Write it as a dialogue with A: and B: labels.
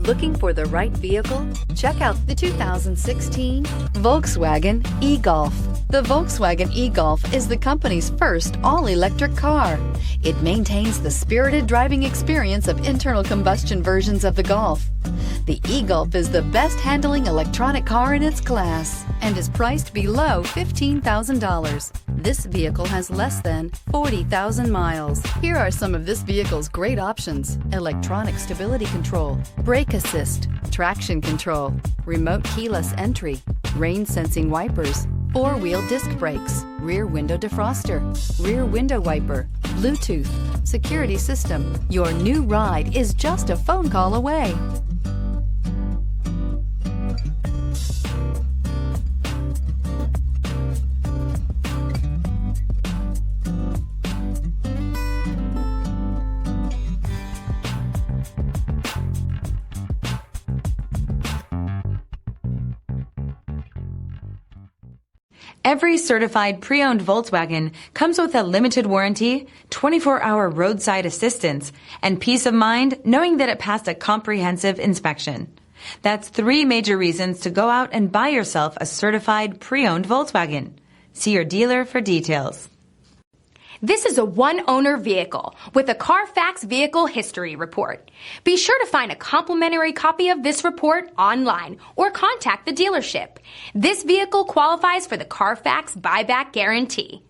A: Looking for the right vehicle? Check out the 2016 Volkswagen e-Golf. The Volkswagen e-Golf is the company's first all-electric car. It maintains the spirited driving experience of internal combustion versions of the Golf. The e-Golf is the best handling electronic car in its class and is priced below $15,000. This vehicle has less than 40,000 miles. Here are some of this vehicle's great options: electronic stability control, brake assist, traction control, remote keyless entry, rain sensing wipers, four-wheel disc brakes, rear window defroster, rear window wiper, Bluetooth, security system. Your new ride is just a phone call away.
B: Every certified pre-owned Volkswagen comes with a limited warranty, 24-hour roadside assistance, and peace of mind knowing that it passed a comprehensive inspection. That's 3 major reasons to go out and buy yourself a certified pre-owned Volkswagen. See your dealer for details.
C: This is a one-owner vehicle with a CARFAX Vehicle History report. Be sure to find a complimentary copy of this report online or contact the dealership. This vehicle qualifies for the CARFAX buyback guarantee.